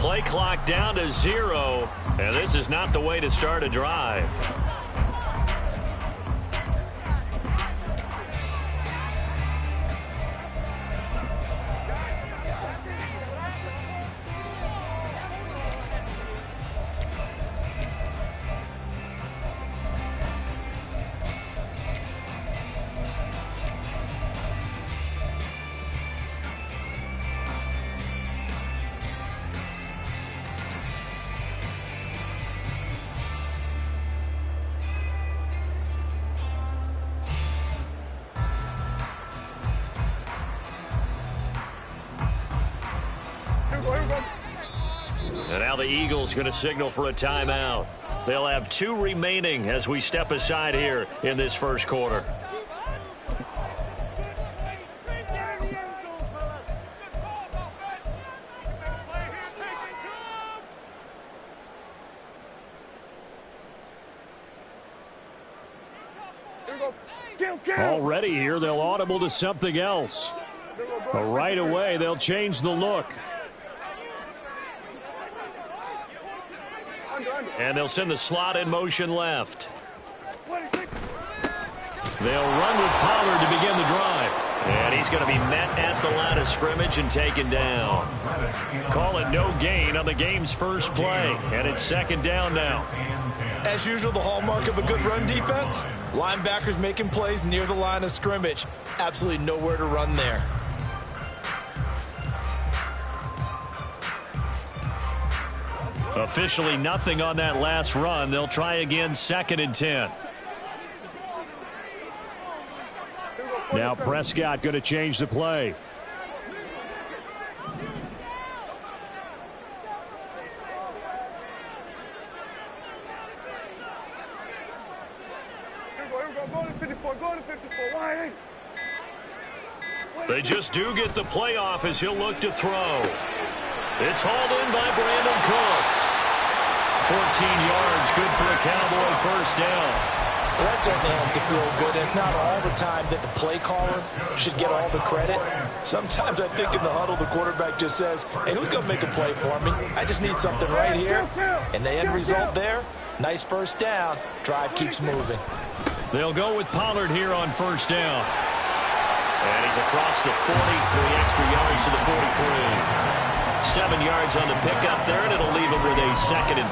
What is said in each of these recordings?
Play clock down to 0, and this is not the way to start a drive. And now the Eagles going to signal for a timeout. They'll have 2 remaining as we step aside here in this first quarter. Already here, they'll audible to something else. But right away, they'll change the look. And they'll send the slot in motion left. They'll run with Pollard to begin the drive. And he's going to be met at the line of scrimmage and taken down. Call it no gain on the game's first play. And it's second down now. As usual, the hallmark of a good run defense, linebackers making plays near the line of scrimmage. Absolutely nowhere to run there. Officially nothing on that last run. They'll try again, 2nd and 10. Now Prescott going to change the play. They just do get the play off as he'll look to throw. It's hauled in by Brandon Cooks. 14 yards, good for a Cowboy first down. Well, that certainly has to feel good. It's not all the time that the play caller should get all the credit. Sometimes I think in the huddle, the quarterback just says, hey, who's going to make a play for me? I just need something right here. And the end result there, nice first down. Drive keeps moving. They'll go with Pollard here on first down. And he's across the 40, 3 extra yards to the 43. 7 yards on the pickup there, and it'll leave him with a 2nd and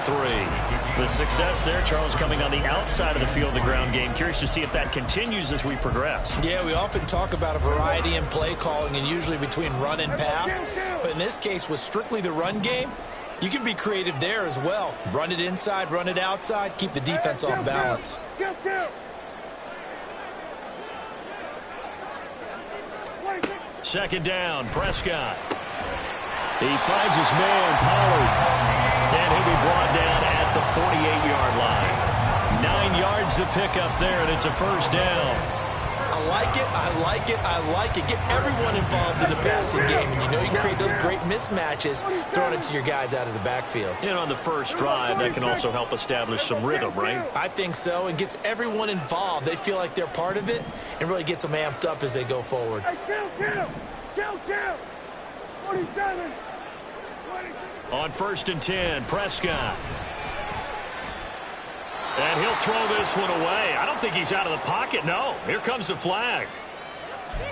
3. The success there, Charles, coming on the outside of the field, the ground game. Curious to see if that continues as we progress. Yeah, we often talk about a variety in play calling and usually between run and pass. But in this case, with strictly the run game, you can be creative there as well. Run it inside, run it outside, keep the defense on balance. Second down, Prescott. He finds his man, Pollard. And he'll be brought down at the 48-yard line. 9 yards to pick up there, and it's a first down. I like it, I like it, I like it. Get everyone involved in the passing game, and you know you can create those great mismatches throwing it to your guys out of the backfield. And on the first drive, that can also help establish some rhythm, right? I think so, and gets everyone involved. They feel like they're part of it, and really gets them amped up as they go forward. Kill. 47. On 1st and 10, Prescott. And he'll throw this one away. I don't think he's out of the pocket, no. Here comes the flag.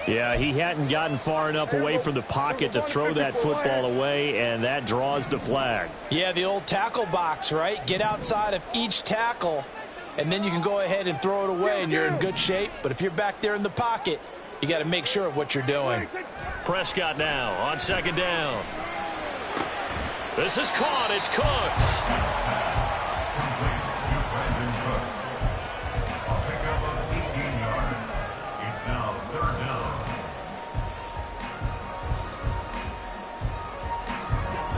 Yeah, he hadn't gotten far enough away from the pocket to throw that football away, and that draws the flag. Yeah, the old tackle box, right? Get outside of each tackle, and then you can go ahead and throw it away, and you're in good shape. But if you're back there in the pocket, you got to make sure of what you're doing. Prescott now on 2nd down. This is caught. It's Cooks.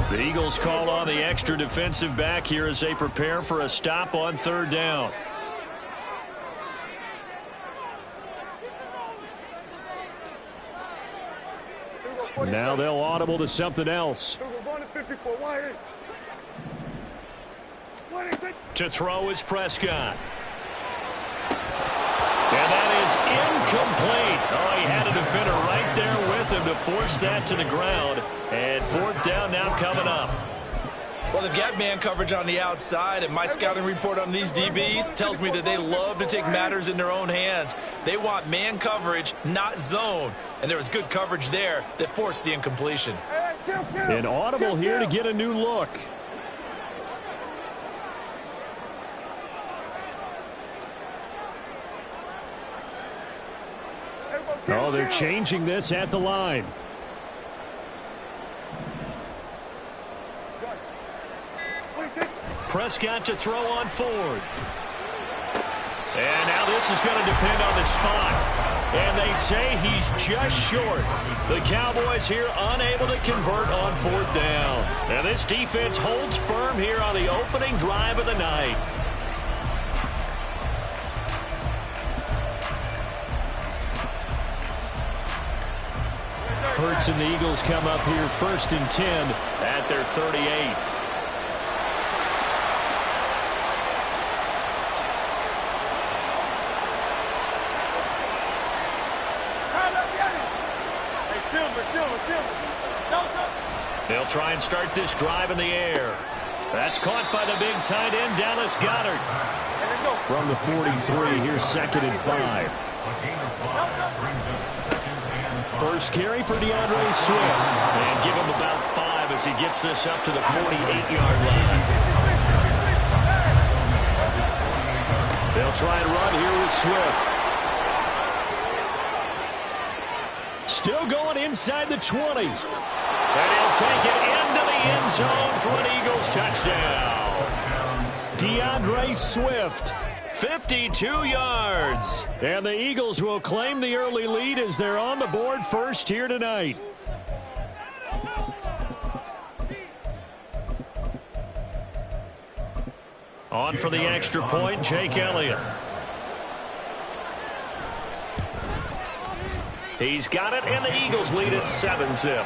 The Eagles call on the extra defensive back here as they prepare for a stop on 3rd down. Now they'll audible to something else. To throw is Prescott. And that is incomplete. Oh, he had a defender right there with him to force that to the ground. And 4th down now coming up. Well, they've got man coverage on the outside, and my scouting report on these DBs tells me that they love to take matters in their own hands. They want man coverage, not zone. And there was good coverage there that forced the incompletion. An audible here to get a new look. Oh, they're changing this at the line. Prescott to throw on fourth. And now this is going to depend on the spot. And they say he's just short. The Cowboys here unable to convert on fourth down. And this defense holds firm here on the opening drive of the night. Hurts and the Eagles come up here 1st and 10 at their 38. They'll try and start this drive in the air. That's caught by the big tight end, Dallas Goedert. From the 43, here's 2nd and 5. First carry for DeAndre Swift. And give him about 5 as he gets this up to the 48-yard line. They'll try and run here with Swift. Still going inside the 20. And he'll take it into the end zone for an Eagles touchdown. DeAndre Swift, 52 yards. And the Eagles will claim the early lead as they're on the board first here tonight. On for the extra point, Jake Elliott. He's got it, and the Eagles lead at 7-zip.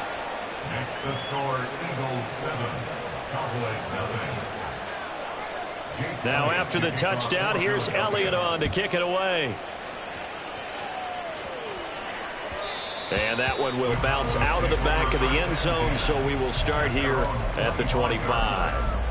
Next the score, Eagles 7, Cowboys 7. Now after the touchdown, here's Elliott on to kick it away. And that one will bounce out of the back of the end zone, so we will start here at the 25.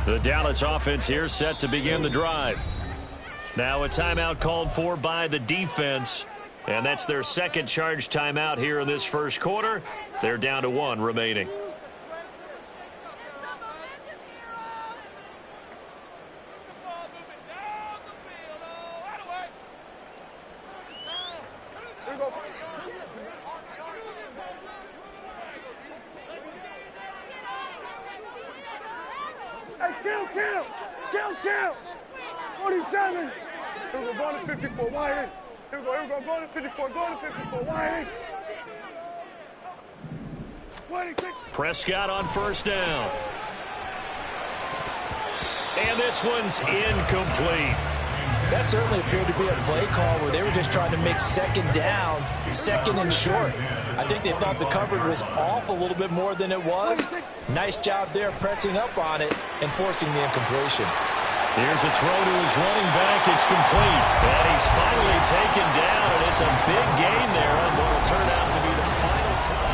The Dallas offense here set to begin the drive. Now a timeout called for by the defense. And that's their second charge timeout here in this first quarter. They're down to 1 remaining. Kill! 47! Here we go, going to 54, wide in. Here we go, going to 54, going to 54, wide in. Prescott on first down. And this one's incomplete. That certainly appeared to be a play call where they were just trying to make second down, second and short. I think they thought the coverage was off a little bit more than it was. Nice job there pressing up on it and forcing the incompletion. Here's a throw to his running back. It's complete. And he's finally taken down, and it's a big gain there on what will turn out to be the final play.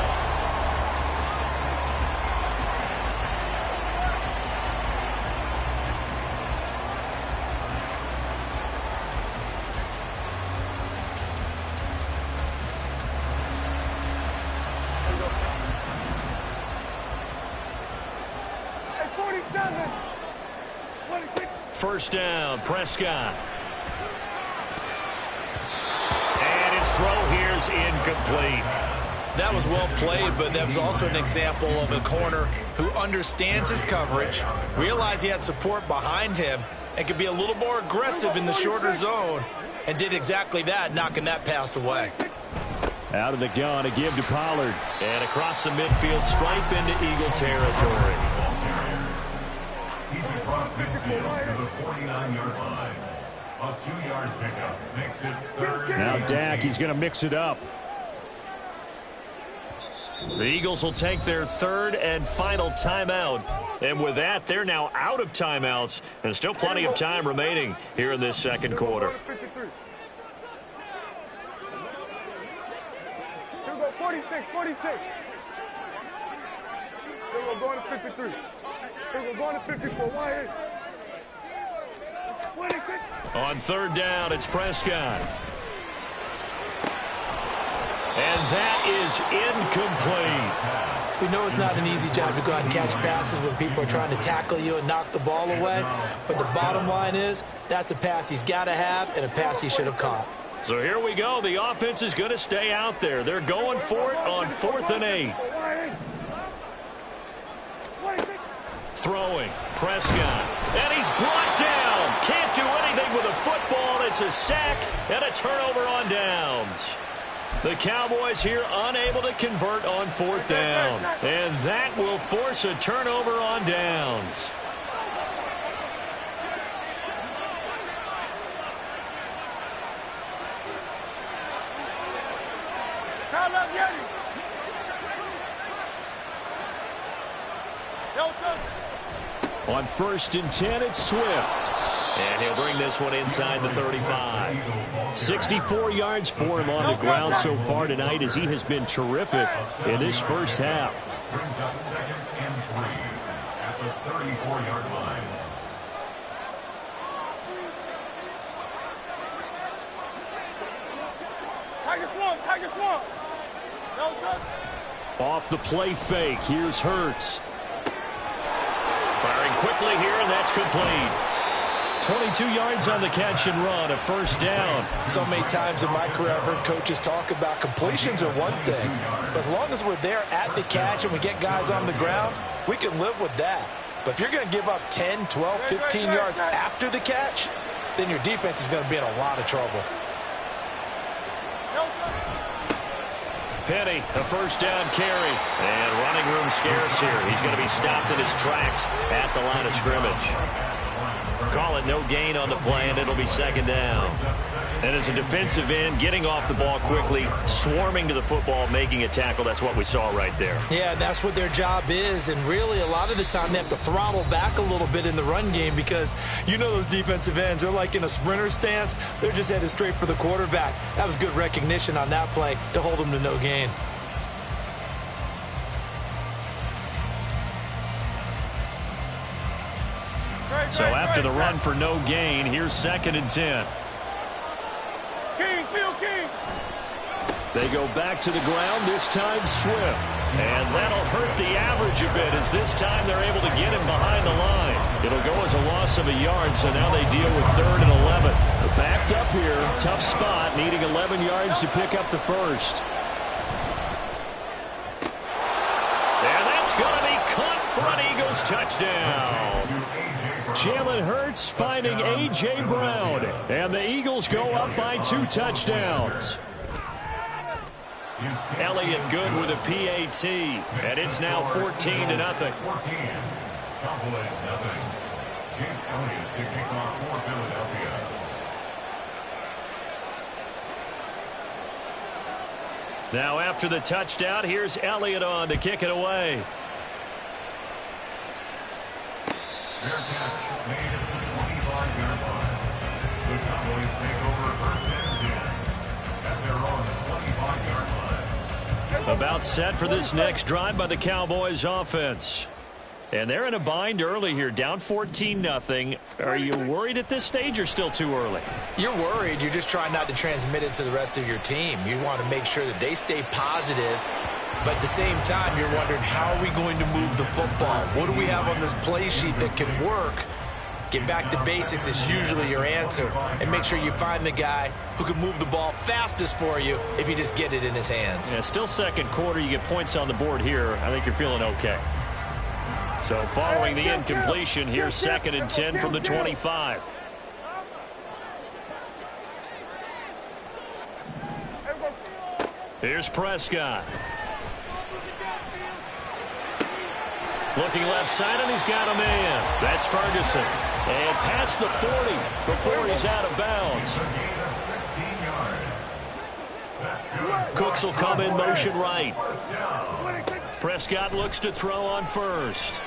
First down, Prescott. And his throw here's incomplete. That was well played, but that was also an example of a corner who understands his coverage, realized he had support behind him, and could be a little more aggressive in the shorter zone, and did exactly that, knocking that pass away. Out of the gun to give to Pollard. And across the midfield stripe into Eagle territory. He's across midfield to the 49-yard line. A 2-yard pickup makes it 3rd. Now Dak, he's going to mix it up. The Eagles will take their third and final timeout. And with that, they're now out of timeouts. And still plenty of time remaining here in this second quarter. Here we go, 46, 46. Here we go, going to 53. Here we go, going to 54. Wide. 26. On third down, it's Prescott. And that is incomplete. We know it's not an easy job to go out and catch passes when people are trying to tackle you and knock the ball away. But the bottom line is, that's a pass he's got to have and a pass he should have caught. So here we go. The offense is going to stay out there. They're going for it on 4th and 8. Throwing. Prescott. And he's brought down. Can't do anything with a football. It's a sack and a turnover on downs. The Cowboys here unable to convert on 4th down. And that will force a turnover on downs. On 1st and 10, it's Swift. And he'll bring this one inside the 35. 64 yards for him on the ground so far tonight as he has been terrific in this first half. Brings up 2nd and 3 at the 34-yard line. Tiger Swamp. Off the play fake, here's Hurts. Firing quickly here, and that's complete. 22 yards on the catch and run, a 1st down. So many times in my career, I've heard coaches talk about completions are one thing. But as long as we're there at the catch and we get guys on the ground, we can live with that. But if you're going to give up 10, 12, 15 yards after the catch, then your defense is going to be in a lot of trouble. Penny, a 1st down carry. And running room scarce here. He's going to be stopped in his tracks at the line of scrimmage. Call it no gain on the play, and it'll be 2nd down. And as a defensive end, getting off the ball quickly, swarming to the football, making a tackle, that's what we saw right there. Yeah, that's what their job is, and really a lot of the time they have to throttle back a little bit in the run game because you know those defensive ends, they're like in a sprinter stance. They're just headed straight for the quarterback. That was good recognition on that play to hold them to no gain. So after the run for no gain, here's 2nd and 10. King. They go back to the ground, this time Swift. And that'll hurt the average a bit as this time they're able to get him behind the line. It'll go as a loss of a yard, so now they deal with 3rd and 11. They're backed up here, tough spot, needing 11 yards to pick up the 1st. And that's going to be caught for an Eagles touchdown. Jalen Hurts finding A.J. Brown. And the Eagles go up by 2 touchdowns. Elliott good with a PAT. And it's now 14-0. 14. Cowboys nothing. Jake Elliott to kick off for Philadelphia. Now after the touchdown, here's Elliott on to kick it away. Fair catch made at the 25-yard line. The Cowboys take over 1st and 10 at their own 25-yard line. About set for this next drive by the Cowboys offense. And they're in a bind early here, down 14-0. Are you worried at this stage or still too early? You're worried. You're just trying not to transmit it to the rest of your team. You want to make sure that they stay positive. But at the same time, you're wondering, how are we going to move the football? What do we have on this play sheet that can work? Get back to basics is usually your answer. And make sure you find the guy who can move the ball fastest for you if you just get it in his hands. Yeah, still second quarter. You get points on the board here. I think you're feeling okay. So following the incompletion, here's 2nd and 10 from the 25. Here's Prescott. Looking left side, and he's got a man. That's Ferguson. And past the 40 before he's out of bounds. A gain of 16 yards. That's good. Cooks will come in motion right. Prescott looks to throw on first.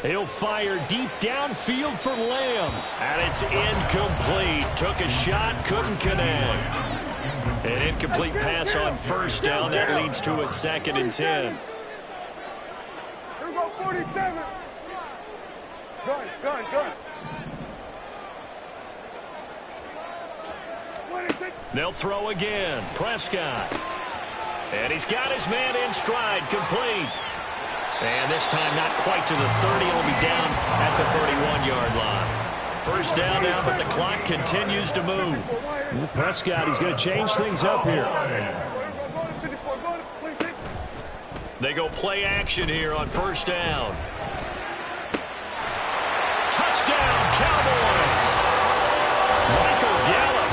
He'll fire deep downfield for Lamb. And it's incomplete. Took a shot, couldn't connect. An incomplete pass on first down. That leads to a 2nd and 10. Here we go, 47. Gun. 26. They'll throw again. Prescott. And he's got his man in stride. Complete. And this time not quite to the 30. It'll be down at the 31-yard line. First down now, but the clock continues to move. Prescott, he's going to change things up here. They go play action here on first down. Touchdown, Cowboys! Michael Gallup,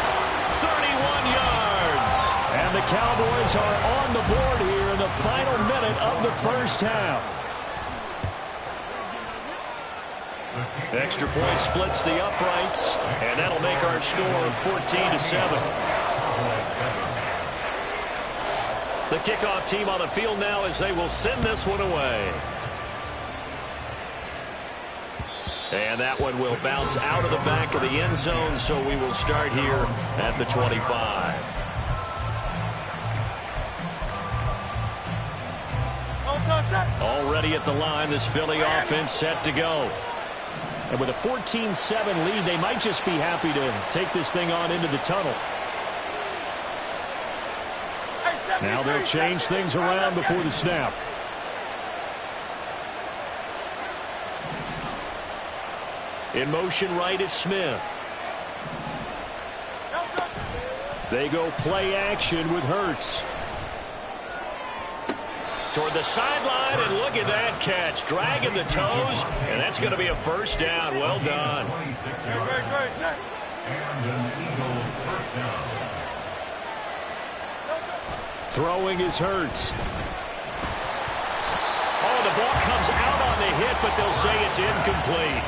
31 yards. And the Cowboys are on the board here in the final minute of the first half. Extra point splits the uprights, and that'll make our score 14-7. The kickoff team on the field now as they will send this one away. And that one will bounce out of the back of the end zone, so we will start here at the 25. Already at the line, this Philly offense set to go. And with a 14-7 lead, they might just be happy to take this thing on into the tunnel. Now they'll change things around before the snap. In motion right is Smith. They go play action with Hurts. Toward the sideline, and look at that catch. Dragging the toes, and that's going to be a first down. Well done. And an Eagle first down. Throwing is Hurts. Oh, the ball comes out on the hit, but they'll say it's incomplete.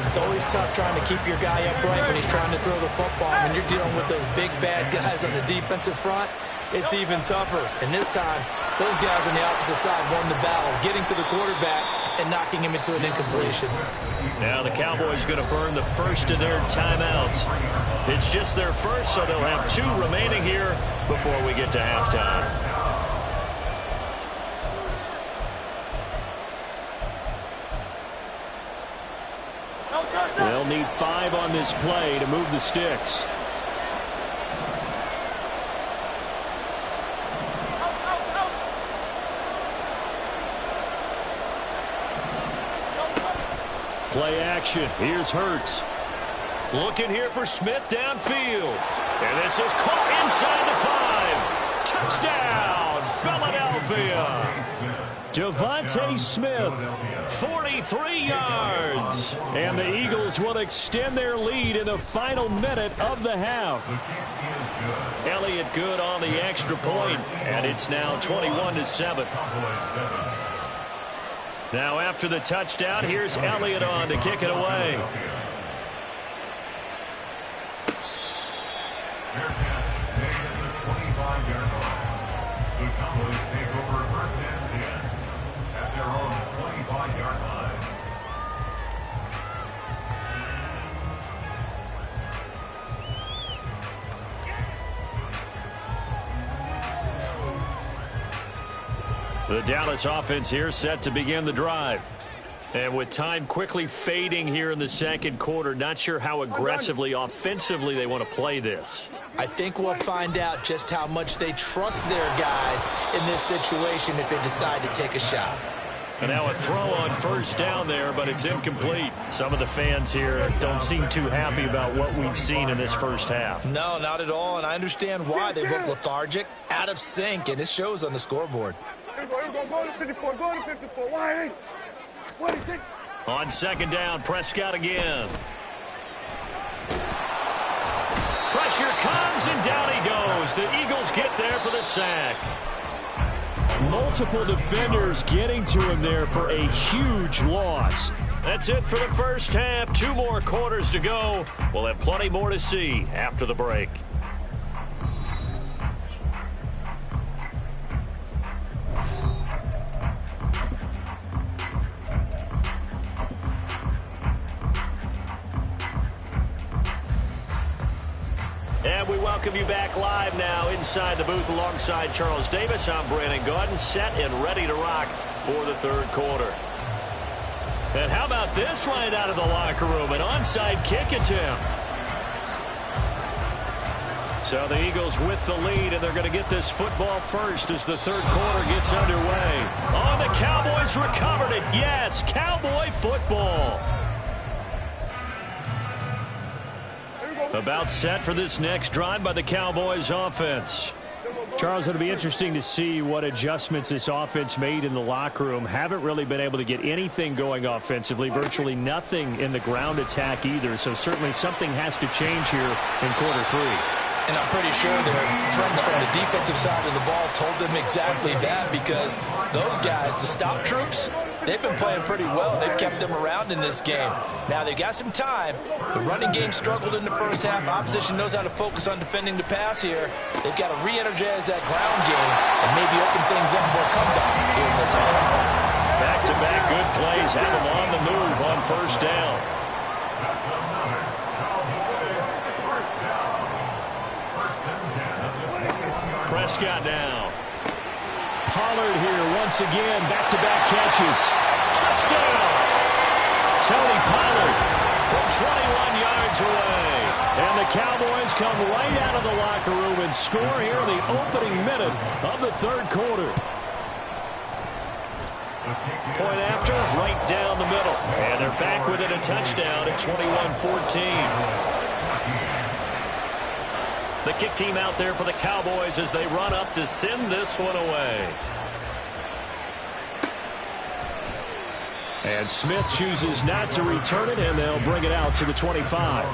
It's always tough trying to keep your guy upright when he's trying to throw the football. When you're dealing with those big, bad guys on the defensive front, it's even tougher. And this time, those guys on the opposite side won the battle, getting to the quarterback and knocking him into an incompletion. Now the Cowboys going to burn the first of their timeouts. It's just their first, so they'll have 2 remaining here before we get to halftime. They'll need 5 on this play to move the sticks. Play action. Here's Hurts. Looking here for Smith downfield. And this is caught inside the 5. Touchdown, Philadelphia. Devontae Smith. 43 yards. And the Eagles will extend their lead in the final minute of the half. Elliott good on the extra point, and it's now 21-7. Now after the touchdown, here's Elliott on to kick it away. Their catch made at the 25-yard line. The Cowboys take over first and 10 at their own 25-yard line. The Dallas offense here set to begin the drive. And with time quickly fading here in the second quarter, not sure how aggressively, offensively they want to play this. I think we'll find out just how much they trust their guys in this situation if they decide to take a shot. And now a throw on first down there, but it's incomplete. Some of the fans here don't seem too happy about what we've seen in this first half. No, not at all, and I understand why. They look lethargic, out of sync, and it shows on the scoreboard. Here we go, go to 54, go to 54. Why ain't? What is it? On second down, Prescott again. Pressure comes, and down he goes. The Eagles get there for the sack. Multiple defenders getting to him there for a huge loss. That's it for the first half. 2 more quarters to go. We'll have plenty more to see after the break. And we welcome you back live now inside the booth alongside Charles Davis. I'm Brandon Gaudin, set and ready to rock for the third quarter. And how about this right out of the locker room? An onside kick attempt. So the Eagles with the lead, and they're going to get this football first as the third quarter gets underway. Oh, the Cowboys recovered it. Yes, Cowboy football. About set for this next drive by the Cowboys offense. Charles, it'll be interesting to see what adjustments this offense made in the locker room. Haven't really been able to get anything going offensively, virtually nothing in the ground attack either. So certainly something has to change here in quarter three. And I'm pretty sure their friends from the defensive side of the ball told them exactly that, because those guys, the stop troops, they've been playing pretty well. They've kept them around in this game. Now, they've got some time. The running game struggled in the first half. Opposition knows how to focus on defending the pass here. They've got to re-energize that ground game and maybe open things up for a comeback here in this half. Back-to-back good plays have them on the move on first down. Prescott now. Pollard here once again. Back-to-back catches. Touchdown! Tony Pollard from 21 yards away. And the Cowboys come right out of the locker room and score here in the opening minute of the third quarter. Point after, right down the middle. And they're back within a touchdown at 21-14. The kick team out there for the Cowboys as they run up to send this one away. And Smith chooses not to return it, and they'll bring it out to the 25.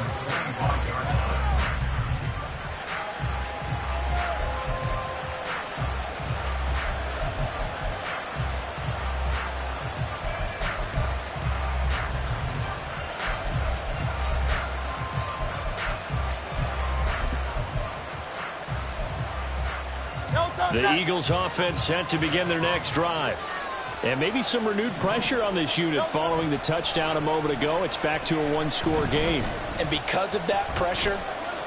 The Eagles offense set to begin their next drive. And maybe some renewed pressure on this unit following the touchdown a moment ago. It's back to a one-score game. And because of that pressure,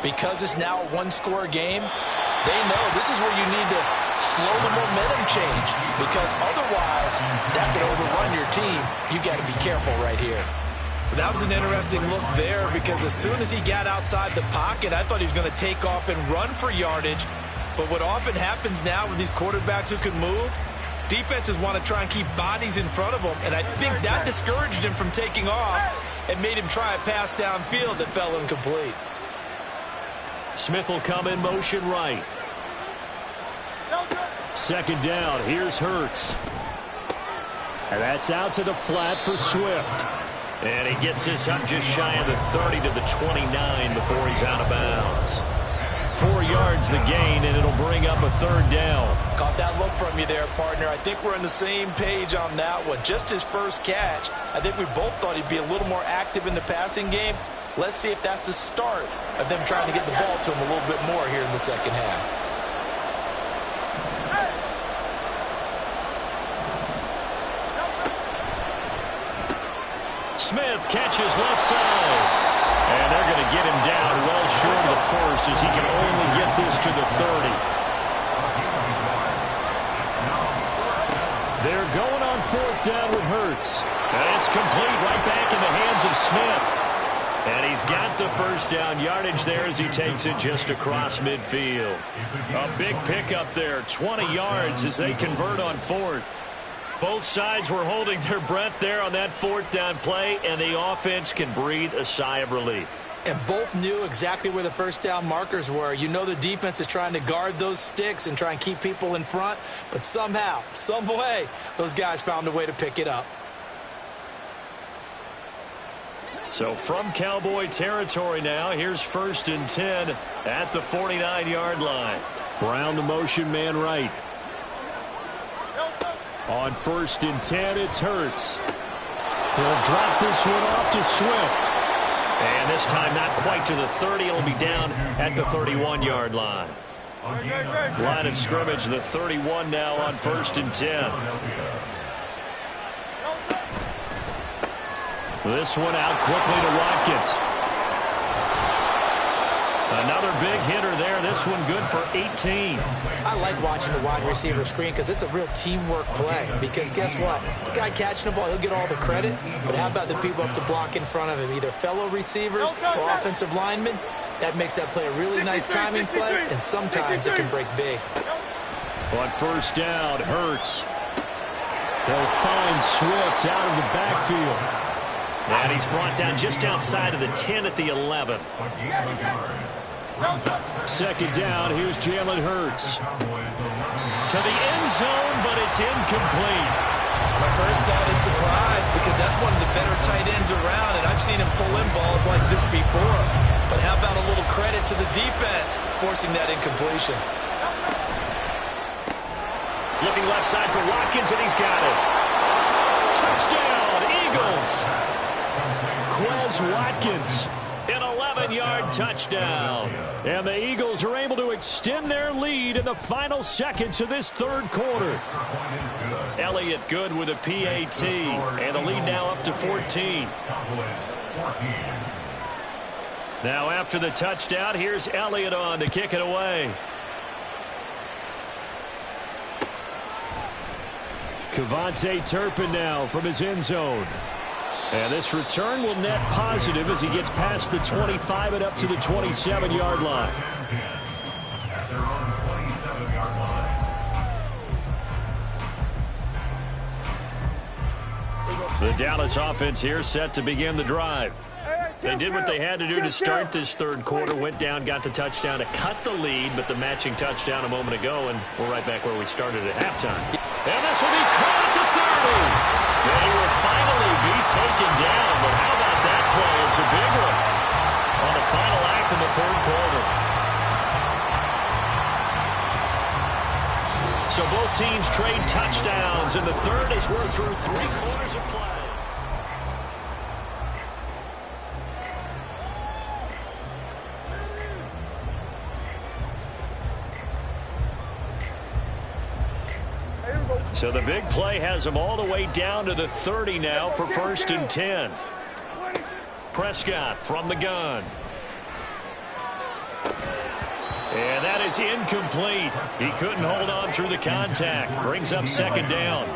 because it's now a one-score game, they know this is where you need to slow the momentum change, because otherwise that could overrun your team. You got to be careful right here. That was an interesting look there, because as soon as he got outside the pocket, I thought he was going to take off and run for yardage. But what often happens now with these quarterbacks who can move, defenses want to try and keep bodies in front of them, and I think that discouraged him from taking off and made him try a pass downfield that fell incomplete. Smith will come in motion right. Second down, here's Hurts. And that's out to the flat for Swift. And he gets this up just shy of the 30 to the 29 before he's out of bounds. 4 yards the gain, and it'll bring up a third down. Caught that look from you there, partner. I think we're on the same page on that one. Just his first catch. I think we both thought he'd be a little more active in the passing game. Let's see if that's the start of them trying to get the ball to him a little bit more here in the second half. Smith catches left side. And they're going to get him down well short of the first, as he can only get this to the 30. They're going on fourth down with Hurts. And it's complete right back in the hands of Smith. And he's got the first down yardage there as he takes it just across midfield. A big pickup there, 20 yards as they convert on fourth. Both sides were holding their breath there on that fourth down play, and the offense can breathe a sigh of relief. And both knew exactly where the first down markers were. You know the defense is trying to guard those sticks and try and keep people in front, but somehow, some way, those guys found a way to pick it up. So from Cowboy territory now, here's 1st and 10 at the 49-yard line. Brown the motion man right. On 1st and 10, it's Hurts. He'll drop this one off to Swift. And this time not quite to the 30. It'll be down at the 31-yard line. Line of scrimmage, the 31 now on 1st and 10. This one out quickly to Watkins. Another big hitter there. This one good for 18. I like watching the wide receiver screen because it's a real teamwork play. Because guess what? The guy catching the ball, he'll get all the credit. But how about the people up to block in front of him? Either fellow receivers or offensive linemen. That makes that play a really nice timing play, and sometimes it can break big. On first down, Hurts. They'll find Swift out of the backfield. And he's brought down just outside of the 10 at the 11. Second down, here's Jalen Hurts. To the end zone, but it's incomplete. My first thought is surprise because that's one of the better tight ends around, and I've seen him pull in balls like this before. But how about a little credit to the defense forcing that incompletion? Looking left side for Watkins, and he's got it. Touchdown, Eagles. Quez Watkins. An 11-yard touchdown. And the Eagles are able to extend their lead in the final seconds of this third quarter. Elliott good with a PAT. And the lead now up to 14. Now after the touchdown, here's Elliott on to kick it away. Kevontae Turpin now from his end zone. And this return will net positive as he gets past the 25 and up to the 27-yard line. At their own 27-yard line. The Dallas offense here set to begin the drive. They did what they had to do to start this third quarter. Went down, got the touchdown to cut the lead, but the matching touchdown a moment ago, and we're right back where we started at halftime. And this will be caught at the 30. They will finally be taken down, but how about that play? It's a big one on the final act of the third quarter. So both teams trade touchdowns in the third as we're through 3 quarters of play. So the big play has them all the way down to the 30 now for 1st and 10. Prescott from the gun. And that is incomplete. He couldn't hold on through the contact. Brings up 2nd down.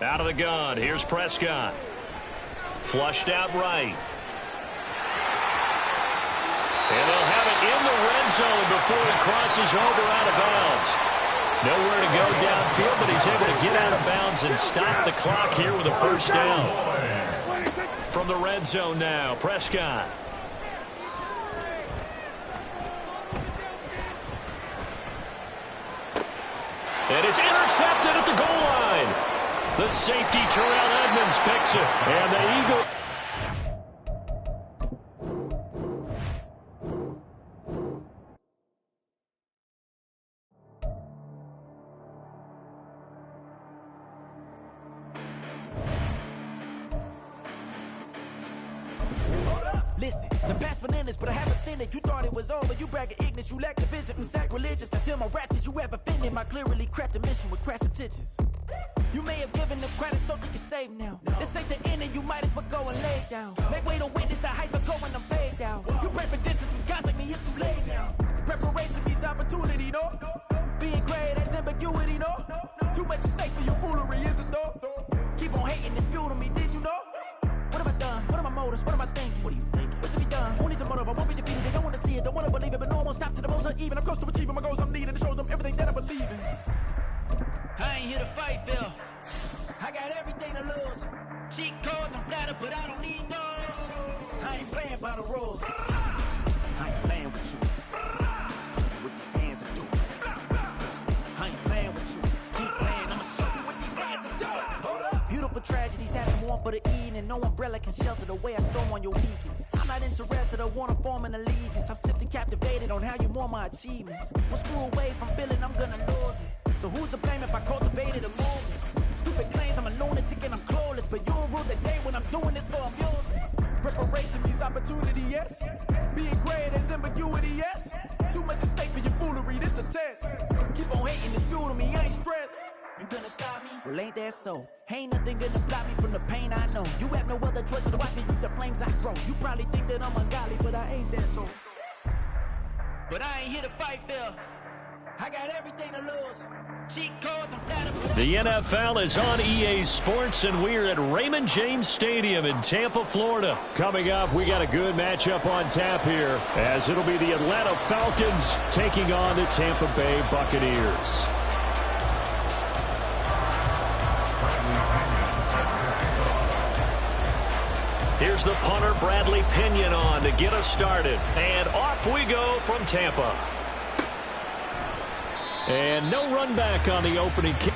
Out of the gun. Here's Prescott. Flushed out right. And they'll have it in the red zone before he crosses over out of bounds. Nowhere to go downfield, but he's able to get out of bounds and stop the clock here with a 1st down. From the red zone now, Prescott. And it's intercepted at the goal line. The safety, Terrell Edmonds, picks it. And the Eagles... Listen, the past bananas, but I haven't seen it. You thought it was over, you bragging ignorance, you lack the vision. I'm sacrilegious, I feel my ratchets, you ever offended my clearly crafted mission with crass intentions. You may have given them credit so they can save now. This ain't the end and you might as well go and lay down. Make way to witness the heights are going, I'm fade down. You pray for distance with guys like me, it's too late now. Preparation means opportunity, no? Being great as ambiguity, no? Too much at stake for your foolery, is it though? Keep on hating, it's fuel to me, did you know? What have I done? What are my motives? What am I thinking? What are you thinking? What's to be done? Who needs a motive? I won't be defeated. They don't want to see it. Don't want to believe it. But no one will stop to the most uneven. I'm close to achieving my goals. I'm needing to show them everything that I believe in. I ain't here to fight, Bill. I got everything to lose. Cheat codes and flatter, but I don't need those. I ain't playing by the rules. I ain't playing with you. Show you what these hands are doing. I ain't playing with you. Keep playing. I'ma show you what these hands are doing. Hold up. Beautiful tragedies happen one for the evening. No umbrella can shelter the way I storm on your beacons. I'm not interested, I wanna form an allegiance. I'm simply captivated on how you more my achievements. One screw away from feeling I'm gonna lose it. So who's to blame if I cultivated a movement? Stupid claims I'm a lunatic and I'm clueless, but you'll rule the day when I'm doing this for amusement. Preparation means opportunity, yes. Being great is ambiguity, yes. Too much at stake for your foolery, this a test. Keep on hating, it's fuel to me, I ain't stressed. You gonna stop me? Well, ain't that so? Ain't nothing gonna block me from the pain I know. You have no other choice but to watch me reap the flames I grow. You probably think that I'm ungodly, but I ain't that though. But I ain't here to fight fair. I got everything to lose. Cheat codes and flat. The NFL is on EA Sports, and we're at Raymond James Stadium in Tampa, Florida. Coming up, we got a good matchup on tap here, as it'll be the Atlanta Falcons taking on the Tampa Bay Buccaneers. Here's the punter, Bradley Pinion, on to get us started. And off we go from Tampa. And no run back on the opening kick.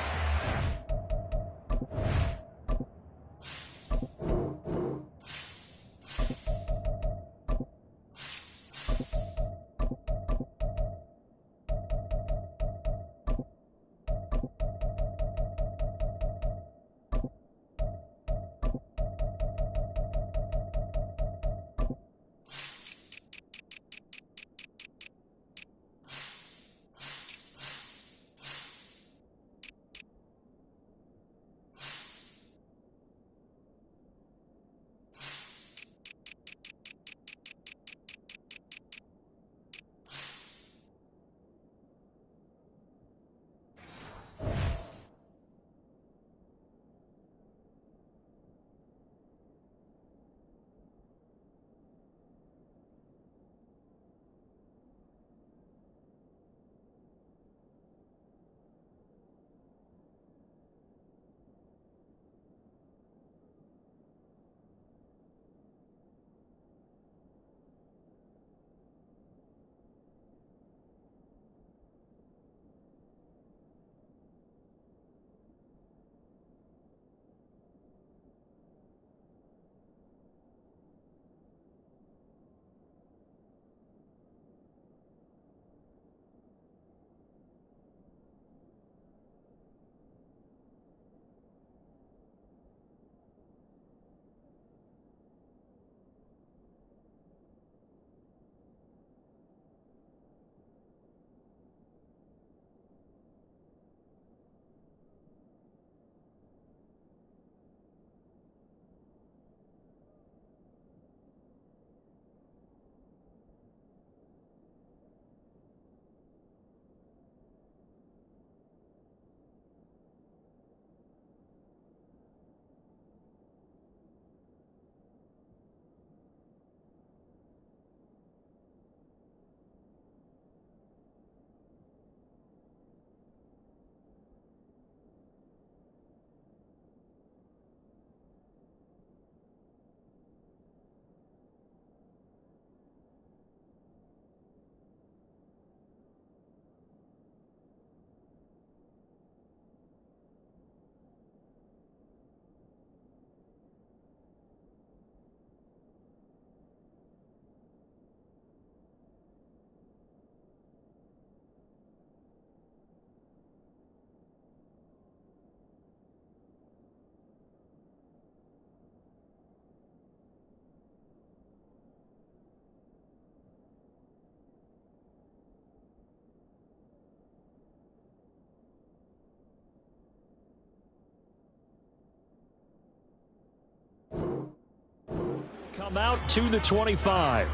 Come out to the 25.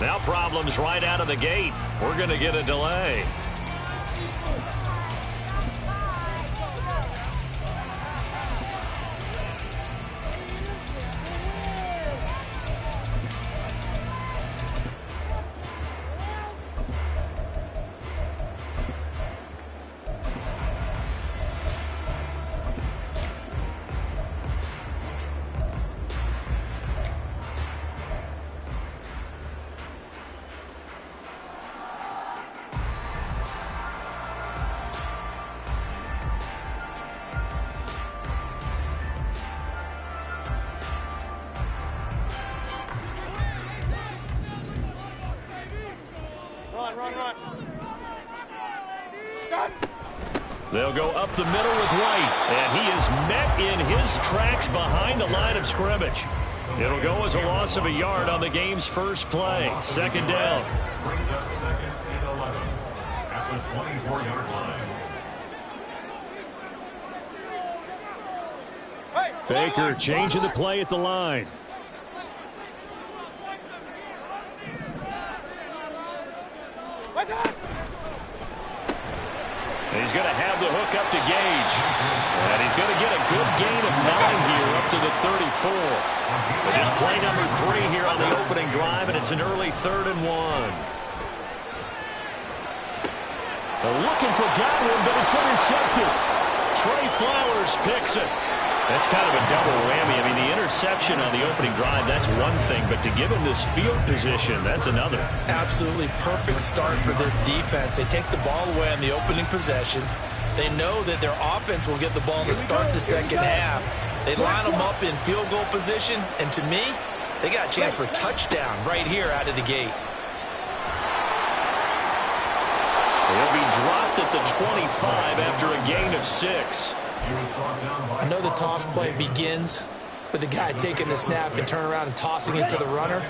Now problems right out of the gate. We're going to get a delay. They'll go up the middle with White, and he is met in his tracks behind the line of scrimmage. It'll go as a loss of a yard on the game's first play. Second down. Brings up 2nd and 11 at the 24-yard line. Baker changing the play at the line. He's going to have the hook up to Gage. And he's going to get a good gain of 9 here up to the 34. But just play number 3 here on the opening drive, and it's an early 3rd and 1. They're looking for Godwin, but it's intercepted. Trey Flowers picks it. That's kind of a double whammy. I mean, the interception on the opening drive, that's one thing, but to give him this field position, that's another. Absolutely perfect start for this defense. They take the ball away on the opening possession. They know that their offense will get the ball to start the second half. They line them up in field goal position, and to me, they got a chance for a touchdown right here out of the gate. He'll be dropped at the 25 after a gain of 6. I know the toss play begins with the guy taking the snap and turn around and tossing it to the runner.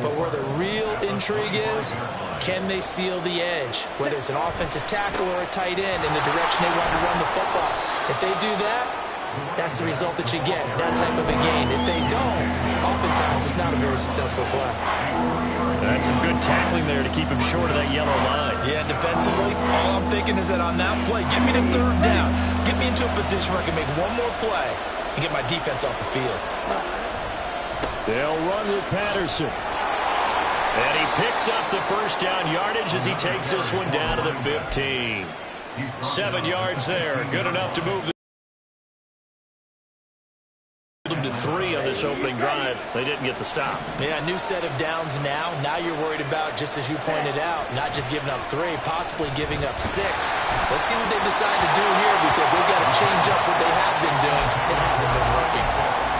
But where the real intrigue is, can they seal the edge? Whether it's an offensive tackle or a tight end in the direction they want to run the football. If they do that, that's the result that you get, that type of a gain. If they don't, oftentimes it's not a very successful play. That's some good tackling there to keep him short of that yellow line. Yeah, defensively, all I'm thinking is that on that play, get me to 3rd down. Get me into a position where I can make one more play and get my defense off the field. They'll run with Patterson. And he picks up the first down yardage as he takes this one down to the 15. 7 yards there. Good enough to move them to 3 on this opening drive. They didn't get the stop. Yeah, new set of downs now. Now you're worried about, just as you pointed out, not just giving up 3, possibly giving up 6. Let's see what they decide to do here, because they've got to change up what they have been doing. It hasn't been working.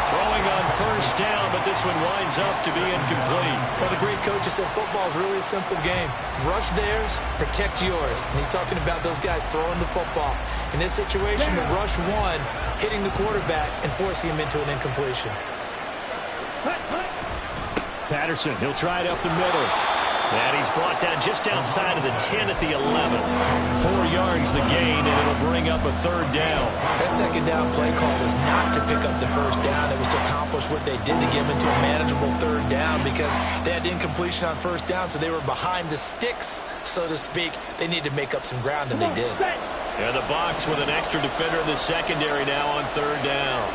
Throwing on first down, but this one winds up to be incomplete. Well, the great coach has said football is really a simple game. Rush theirs, protect yours. And he's talking about those guys throwing the football. In this situation, the rush one, hitting the quarterback and forcing him into an incompletion. Patterson, he'll try it up the middle. And he's brought down just outside of the 10 at the 11. 4 yards the gain, and it'll bring up a 3rd down. That second down play call was not to pick up the first down. It was to accomplish what they did to get them into a manageable 3rd down, because they had incompletion on first down, so they were behind the sticks, so to speak. They needed to make up some ground, and they did. And the box with an extra defender in the secondary now on 3rd down.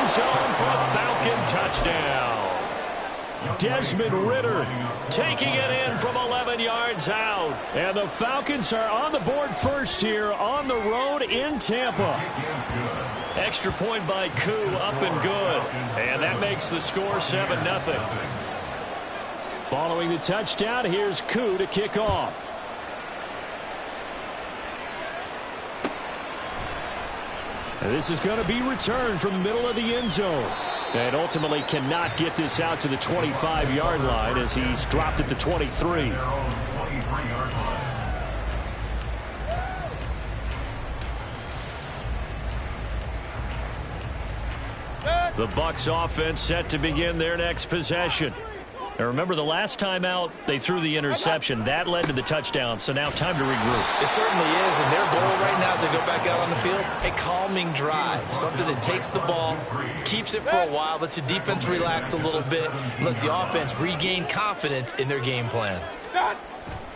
Zone for a Falcon touchdown. Desmond Ridder taking it in from 11 yards out. And the Falcons are on the board first here on the road in Tampa. Extra point by Koo, up and good. And that makes the score 7-0. Following the touchdown, here's Koo to kick off. And this is going to be returned from the middle of the end zone. And ultimately cannot get this out to the 25-yard line as he's dropped at the 23. The Bucs offense set to begin their next possession. Now remember, the last time out, they threw the interception. That led to the touchdown, so now time to regroup. It certainly is, and their goal right now as they go back out on the field, a calming drive, something that takes the ball, keeps it for a while, lets the defense relax a little bit, and lets the offense regain confidence in their game plan.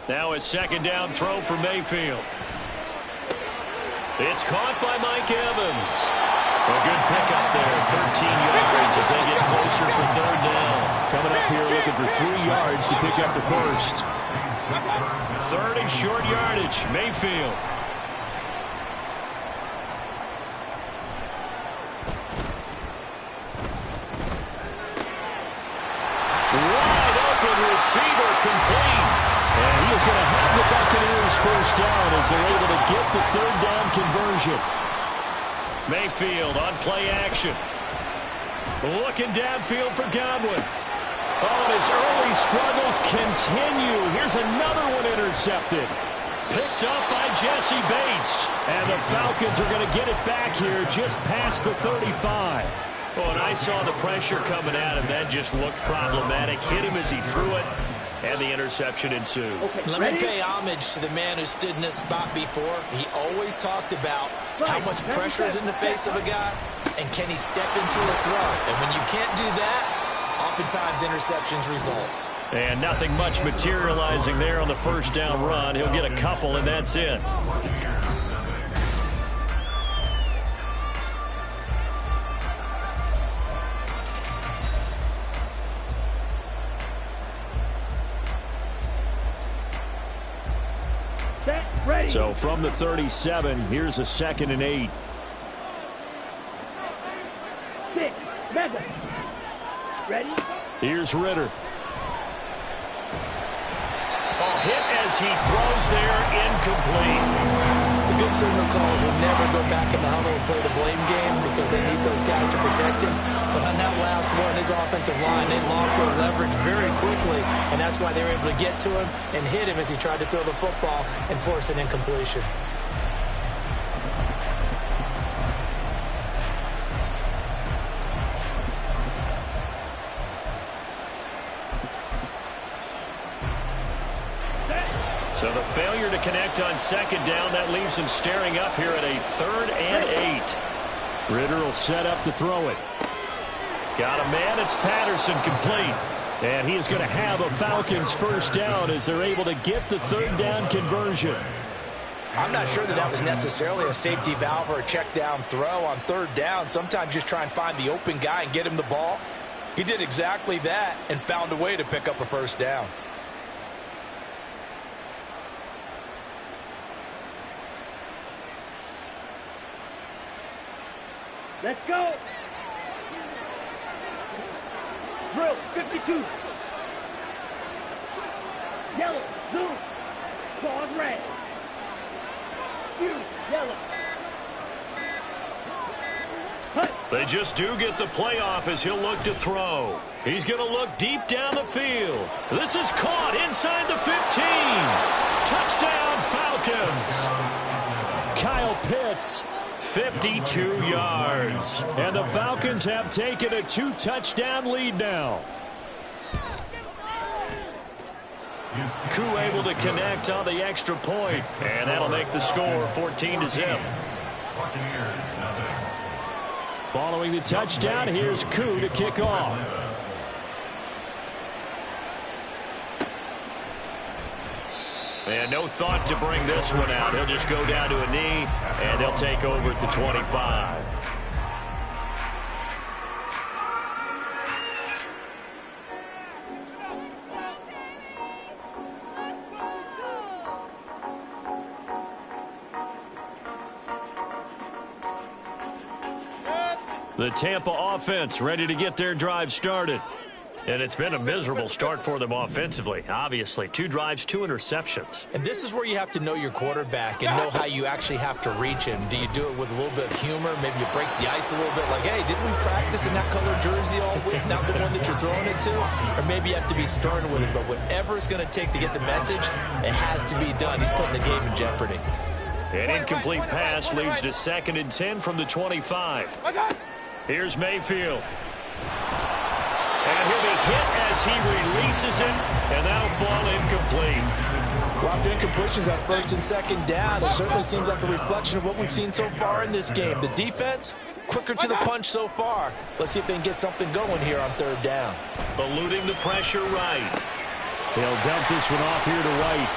Now a second down throw for Mayfield. It's caught by Mike Evans. A good pickup there, 13 yards as they get closer for 3rd down. Coming up here looking for 3 yards to pick up the first. 3rd and short yardage, Mayfield. Wide open receiver complete. And he is going to have the Buccaneers first down as they're able to get the 3rd down conversion. Mayfield on play action. Looking downfield for Godwin. Oh, and his early struggles continue. Here's another one intercepted. Picked up by Jesse Bates. And the Falcons are going to get it back here just past the 35. Well, and I saw the pressure coming at him. That just looked problematic. Hit him as he threw it, and the interception ensued. Okay, let me pay homage to the man who stood in this spot before. He always talked about how much pressure is in the face of a guy, and can he step into a throw. And when you can't do that, oftentimes interceptions result. And nothing much materializing there on the first down run. He'll get a couple, and that's it. So from the 37, here's a 2nd and 8. 6, Madden. Ready? Here's Ritter. Oh, hit as he throws there, incomplete. The good signal calls will never go back in the huddle and play the blame game because they need those guys to protect him. But on that last one, his offensive line, they lost their leverage very quickly, and that's why they were able to get to him and hit him as he tried to throw the football and force an incompletion. So the failure to connect on 2nd down, that leaves him staring up here at a 3rd and 8. Ritter will set up to throw it. Got a man. It's Patterson, complete. And he is going to have a Falcons first down as they're able to get the 3rd down conversion. I'm not sure that was necessarily a safety valve or a check down throw on 3rd down. Sometimes just try and find the open guy and get him the ball. He did exactly that and found a way to pick up a first down. Let's go. Drill, 52. Yellow, zoom. Pause, red. Yellow. Hut. They just do get the playoff as he'll look to throw. He's going to look deep down the field. This is caught inside the 15. Touchdown, Falcons. Kyle Pitts. 52 yards. And the Falcons have taken a 2-touchdown lead now. Koo able to connect on the extra point, and that'll make the score 14-0. Following the touchdown, here's Koo to kick off. And no thought to bring this one out. He'll just go down to a knee, and they'll take over at the 25. The Tampa offense ready to get their drive started. And it's been a miserable start for them offensively, obviously. 2 drives, 2 interceptions. And this is where you have to know your quarterback and know how you actually have to reach him. Do you do it with a little bit of humor? Maybe you break the ice a little bit like, hey, didn't we practice in that color jersey all week, not the one that you're throwing it to? Or maybe you have to be stern with him. But whatever it's going to take to get the message, it has to be done. He's putting the game in jeopardy. An incomplete pass leads to 2nd and 10 from the 25. Here's Mayfield. And he'll be hit as he releases it, and that'll fall incomplete. A lot of incompletions on 1st and 2nd down. It certainly seems like a reflection of what we've seen so far in this game. The defense, quicker to the punch so far. Let's see if they can get something going here on 3rd down. Eluding the pressure right. They'll dump this one off here to White.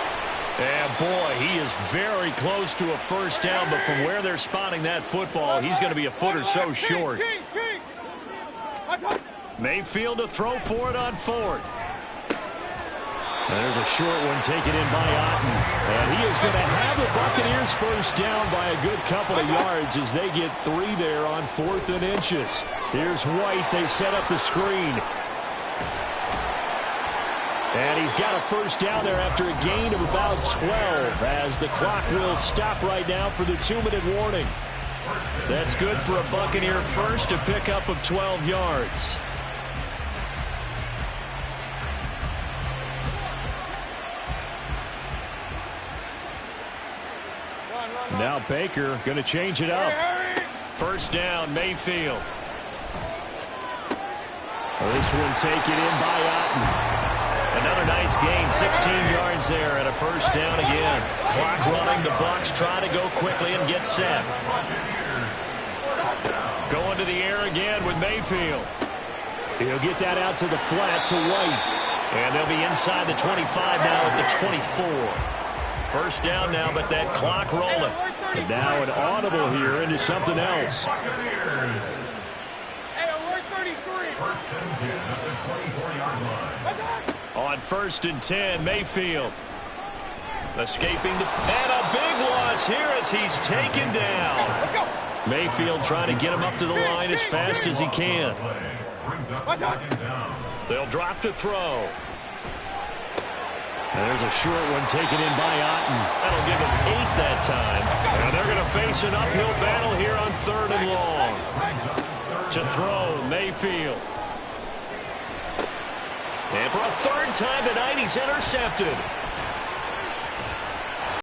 And boy, he is very close to a first down, but from where they're spotting that football, he's going to be a foot or so short. Mayfield to throw for it on 4th. There's a short one taken in by Otten. And he is going to have the Buccaneers first down by a good couple of yards as they get 3 there on 4th and inches. Here's White. They set up the screen. And he's got a first down there after a gain of about 12 as the clock will stop right now for the 2-minute warning. That's good for a Buccaneer first, a pickup of 12 yards. Now Baker going to change it up. First down, Mayfield. This one taken in by Otten. Another nice gain, 16 yards there, and a first down again. Clock running, the Bucs try to go quickly and get set. Going to the air again with Mayfield. He'll get that out to the flat to White. And they'll be inside the 25 now at the 24. First down now, but that clock rolling. And now an audible here into something else. On 1st and 10, Mayfield. Escaping the... And a big loss here as he's taken down. Mayfield trying to get him up to the line as fast as he can. They'll drop to throw. And there's a short one taken in by Otten. That'll give him 8 that time. And they're going to face an uphill battle here on 3rd and long. To throw, Mayfield. And for a 3rd time tonight, he's intercepted.